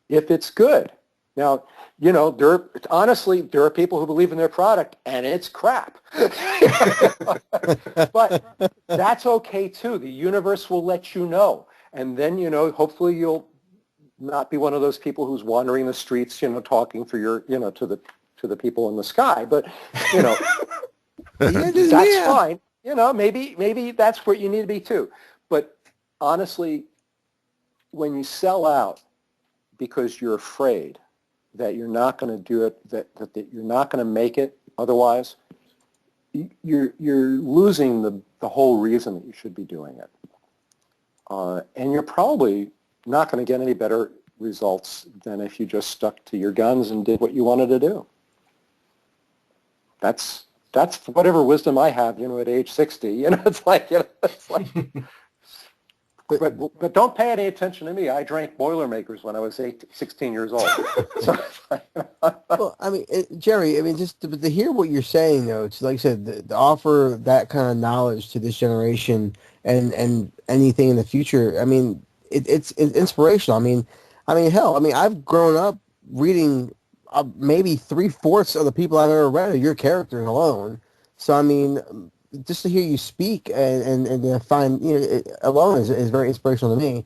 Speaker 6: If it's good. Now, honestly, there are people who believe in their product and it's crap. But that's okay too. The universe will let you know. And then, hopefully you'll not be one of those people who's wandering the streets, talking for your, to the people in the sky. But, that's fine. Maybe that's where you need to be too. But honestly, when you sell out because you're afraid that you're not going to do it, that you're not going to make it otherwise, you're losing the whole reason that you should be doing it. And you're probably not going to get any better results than if you just stuck to your guns and did what you wanted to do. That's whatever wisdom I have, at age 60. It's like. But don't pay any attention to me. I drank Boilermakers when I was 16 years old.
Speaker 5: Well, Gerry, just to hear what you're saying, though, it's like I said, to offer that kind of knowledge to this generation and anything in the future, it's inspirational. Hell, I've grown up reading maybe 3/4 of the people I've ever read are your characters alone. So, just to hear you speak and find, alone is very inspirational to me.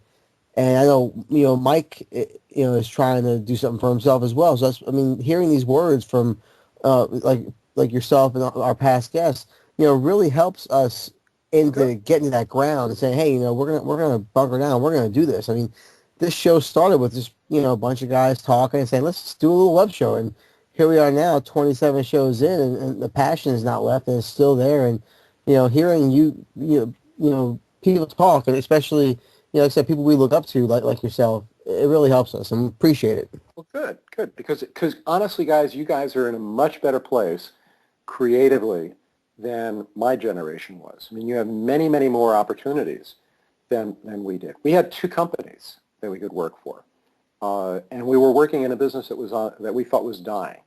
Speaker 5: And I know, Mike, is trying to do something for himself as well. So that's, hearing these words from, like yourself and our past guests, really helps us into getting to that ground and saying, hey, we're gonna bunker down. We're gonna do this. This show started with just, a bunch of guys talking and saying, let's just do a little web show. And here we are now, 27 shows in, and the passion is not left, and it's still there. And hearing people talk, and especially, like I said, people we look up to, like yourself, it really helps us, and we appreciate it.
Speaker 6: Well, good, because honestly, guys, you guys are in a much better place creatively than my generation was. You have many, many more opportunities than we did. We had 2 companies that we could work for, and we were working in a business that we thought was dying.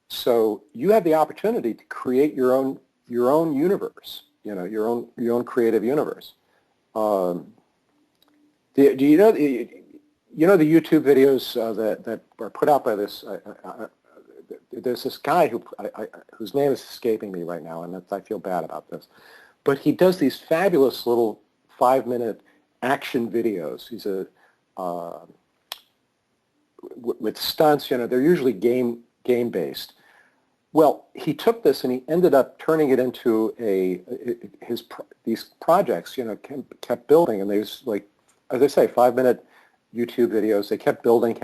Speaker 6: So you have the opportunity to create your own universe, your own creative universe. Do you know the YouTube videos that are put out by this? There's this guy whose name is escaping me right now, and I feel bad about this. But he does these fabulous little 5-minute action videos. He's with stunts. They're usually game based. Well, he took this and he ended up turning it into these projects. Kept building, and there's, like, as I say, 5-minute YouTube videos. They kept building,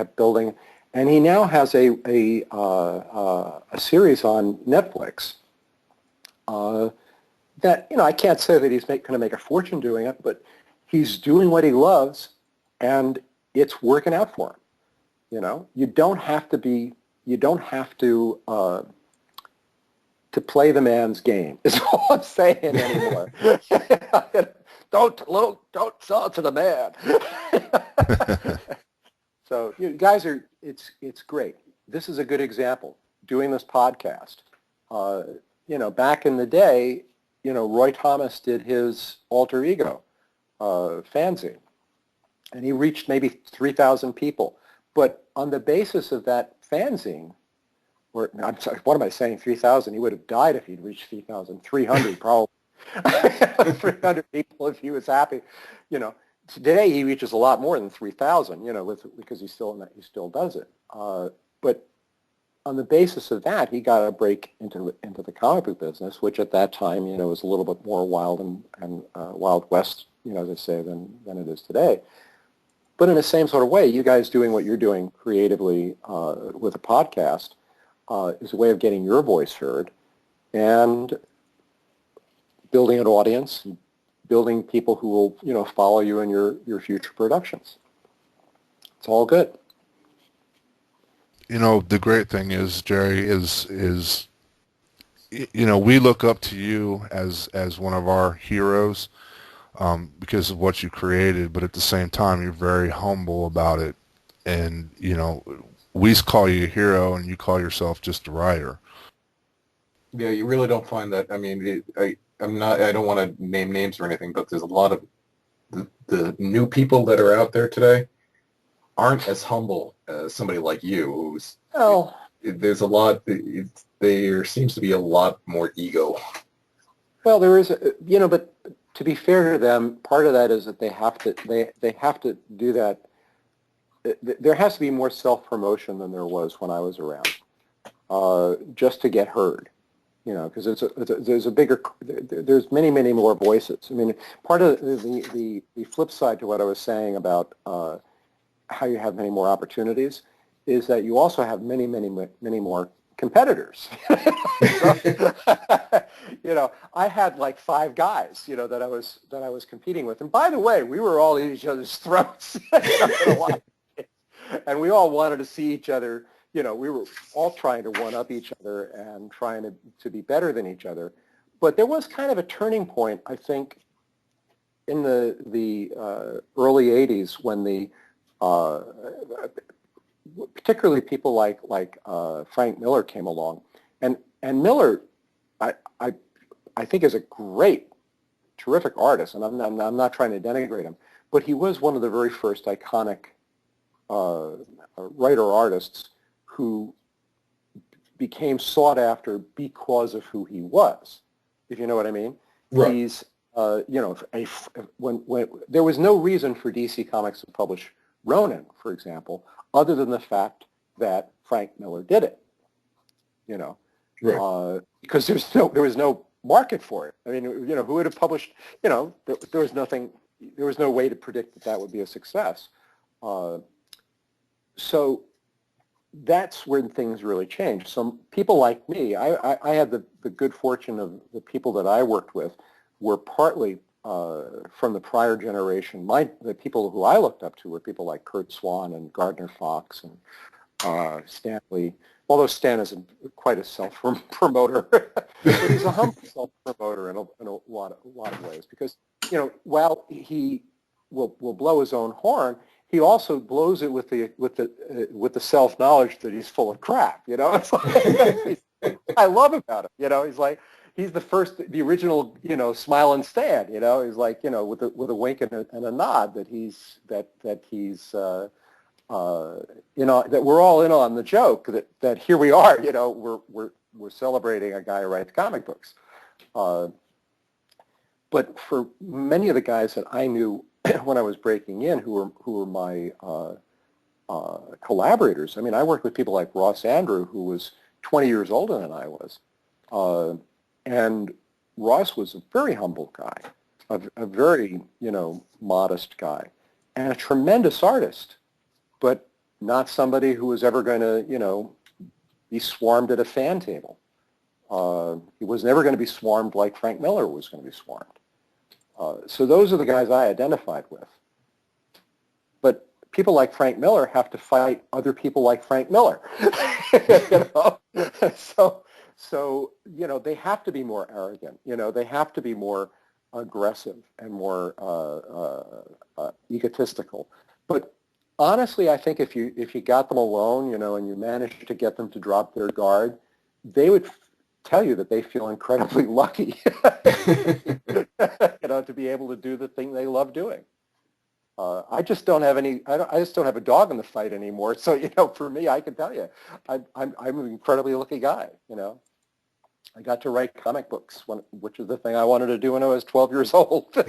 Speaker 6: and he now has a series on Netflix that I can't say that he's going to make a fortune doing it, but he's doing what he loves, and it's working out for him. You know, you don't have to play the man's game. Is all I'm saying anymore. Don't sell it to the man. So you guys it's great. This is a good example. Doing this podcast. Back in the day, Roy Thomas did his alter ego fanzine, and he reached maybe 3,000 people. But on the basis of that fanzine, or I'm sorry, what am I saying? 3,000? He would have died if he'd reached 3,300 probably. 300 people if he was happy. Today he reaches a lot more than 3,000. Because he still does it. But on the basis of that, he got a break into the comic book business, which at that time, was a little bit more wild and Wild West, as they say, than it is today. But in the same sort of way, you guys doing what you're doing creatively with a podcast is a way of getting your voice heard and building an audience, building people who will, follow you in your future productions. It's all good.
Speaker 4: The great thing is, Gerry, is we look up to you as one of our heroes because of what you created, but at the same time, you're very humble about it. And, we call you a hero and you call yourself just a writer.
Speaker 2: Yeah, you really don't find that. I mean, I don't want to name names or anything, but there's a lot of the new people that are out there today aren't as humble as somebody like you, who's, there's a lot, there seems to be a lot more ego.
Speaker 6: Well, there is, but to be fair to them, part of that is that they have to do that. There has to be more self-promotion than there was when I was around, just to get heard. Because there's many, many more voices. I mean, part of the flip side to what I was saying about how you have many more opportunities is that you also have many, many, many more competitors. I had like 5 guys, that I was competing with. And by the way, we were all at each other's throats. And we all wanted to see each other. We were all trying to one-up each other and trying to be better than each other. But there was kind of a turning point, I think, in the early 80s when particularly people like Frank Miller came along. And Miller, I think, is a great, terrific artist, and I'm not trying to denigrate him, but he was one of the very first iconic writer-artists who became sought after because of who he was, if you know what I mean.
Speaker 2: Right.
Speaker 6: He's, when there was no reason for DC Comics to publish Ronin, for example, other than the fact that Frank Miller did it,
Speaker 2: Right.
Speaker 6: Because there was no market for it. I mean, who would have published, there was no way to predict that would be a success. So that's when things really changed. Some people like me, I had the good fortune of the people that I worked with were partly from the prior generation. The people who I looked up to were people like Kurt Swan and Gardner Fox and Stan Lee, although Stan isn't quite a self-promoter, but he's a humble self-promoter in a lot of ways, because, while he will blow his own horn, he also blows it with the self-knowledge that he's full of crap. It's like, I love about him. He's like, he's the original, smile and stand. He's like, with a wink and a nod that he's that we're all in on the joke that here we are. We're celebrating a guy who writes comic books. But for many of the guys that I knew when I was breaking in, who were my collaborators. I mean, I worked with people like Ross Andrew, who was 20 years older than I was, and Ross was a very humble guy, a very modest guy, and a tremendous artist, but not somebody who was ever going to be swarmed at a fan table. He was never going to be swarmed like Frank Miller was going to be swarmed. So those are the guys I identified with. But people like Frank Miller have to fight other people like Frank Miller. You know? So, you know, they have to be more arrogant. You know, they have to be more aggressive and more egotistical. But honestly, I think if you got them alone, you know, and you managed to get them to drop their guard, they would tell you that they feel incredibly lucky, you know, to be able to do the thing they love doing. I just don't have any. I just don't have a dog in the fight anymore. So, you know, for me, I can tell you, I'm an incredibly lucky guy. You know, I got to write comic books, which is the thing I wanted to do when I was 12 years old. You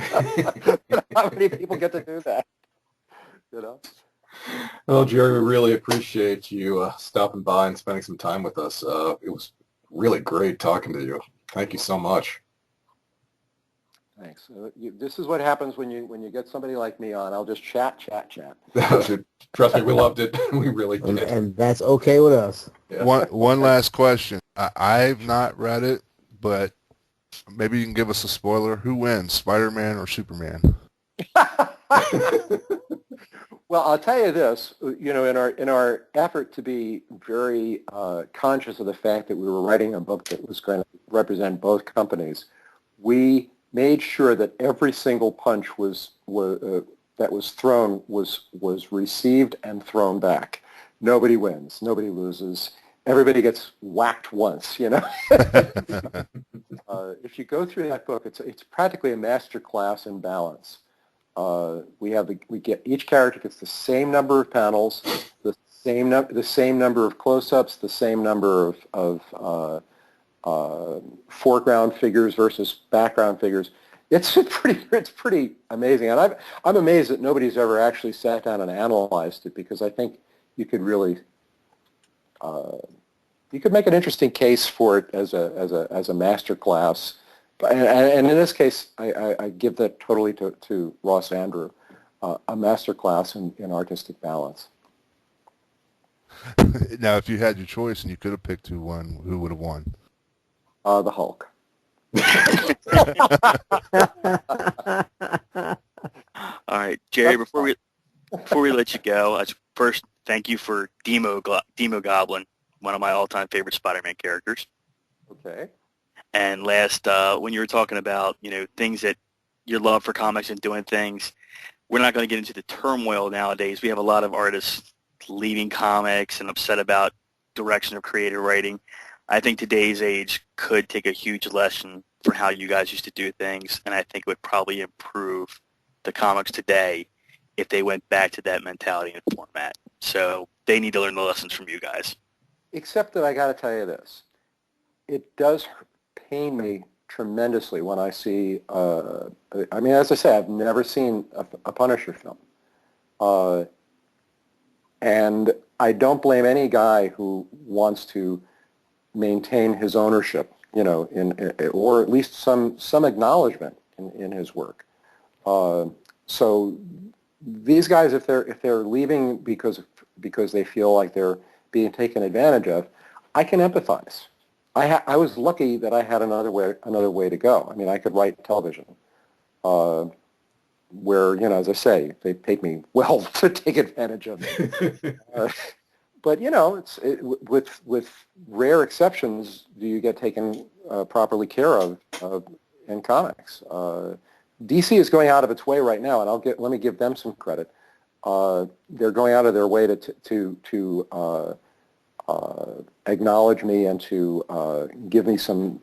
Speaker 6: know, how many people get to do that? You know.
Speaker 2: Well, Gerry, we really appreciate you stopping by and spending some time with us. It was really great talking to you. Thank you so much.
Speaker 6: Thanks. This is what happens when you get somebody like me on. I'll just chat.
Speaker 2: Trust me, we loved it. We really did.
Speaker 5: And that's okay with us.
Speaker 2: Yeah.
Speaker 4: One last question. I've not read it, but maybe you can give us a spoiler. Who wins, Spider-Man or Superman?
Speaker 6: Well, I'll tell you this. You know, in our effort to be very conscious of the fact that we were writing a book that was going to represent both companies, we made sure that every single punch that was thrown was received and thrown back. Nobody wins. Nobody loses. Everybody gets whacked once, you know. If you go through that book, it's practically a master class in balance. Each character gets the same number of panels, the same number of close-ups, the same number of foreground figures versus background figures. It's pretty amazing, and I'm amazed that nobody's ever actually sat down and analyzed it, because I think you could really you could make an interesting case for it as a master class. And in this case, I give that totally to Ross Andrew, a master class in artistic balance.
Speaker 4: Now, if you had your choice and you could have picked who would have won?
Speaker 6: The Hulk.
Speaker 3: All right, Gerry, before we let you go, first thank you for Demo Goblin, one of my all-time favorite Spider-Man characters.
Speaker 6: Okay.
Speaker 3: And last, when you were talking about, you know, things that your love for comics and doing things, we're not going to get into the turmoil nowadays. We have a lot of artists leaving comics and upset about direction of creative writing. I think today's age could take a huge lesson from how you guys used to do things, and I think it would probably improve the comics today if they went back to that mentality and format. So they need to learn the lessons from you guys. Except
Speaker 6: that I got to tell you this. It does pain me tremendously when I see, I mean, as I say, I've never seen a Punisher film. And I don't blame any guy who wants to maintain his ownership, you know, or at least some acknowledgement in his work. So these guys, if they're leaving because they feel like they're being taken advantage of, I can empathize. I was lucky that I had another way to go. I mean, I could write television, where, you know, as I say, they paid me well to take advantage of it. But, you know, with rare exceptions, do you get taken properly care of in comics? DC is going out of its way right now, and let me give them some credit. They're going out of their way to acknowledge me and to give me some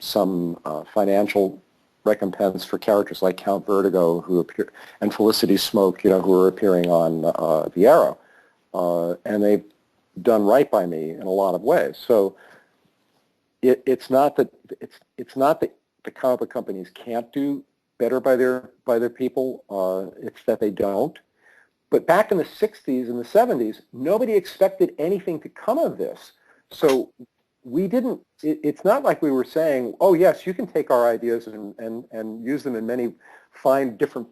Speaker 6: financial recompense for characters like Count Vertigo and Felicity Smoke, you know, who are appearing on The Arrow, and they've done right by me in a lot of ways. So it's not that the comic book companies can't do better by their people. It's that they don't. But back in the 60s and the 70s, nobody expected anything to come of this. So we didn't, it's not like we were saying, oh, yes, you can take our ideas and use them in many fine different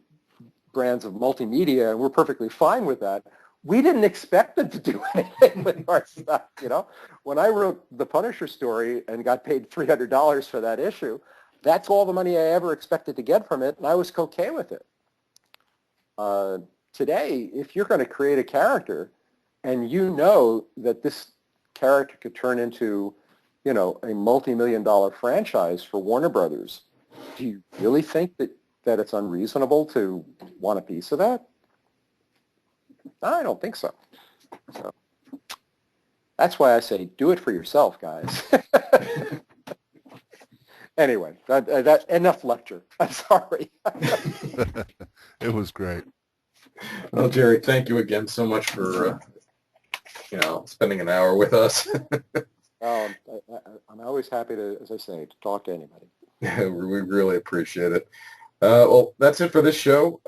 Speaker 6: brands of multimedia, and we're perfectly fine with that. We didn't expect them to do anything with our stuff, you know. When I wrote the Punisher story and got paid $300 for that issue, that's all the money I ever expected to get from it, and I was okay with it. today, if you're going to create a character and you know that this character could turn into, you know, a multi-million-dollar franchise for Warner Brothers, do you really think that it's unreasonable to want a piece of that? I don't think so. So that's why I say do it for yourself, guys. Anyway, that enough lecture. I'm sorry.
Speaker 4: It was great.
Speaker 2: Well, Gerry, thank you again so much for spending an hour with us.
Speaker 6: I'm always happy to, as I say, to talk to anybody.
Speaker 2: We really appreciate it. Well, that's it for this show.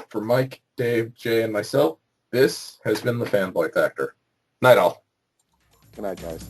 Speaker 2: For Mike, Dave, Jay, and myself, this has been the Fanboy Factor. Night all.
Speaker 6: Good night, guys.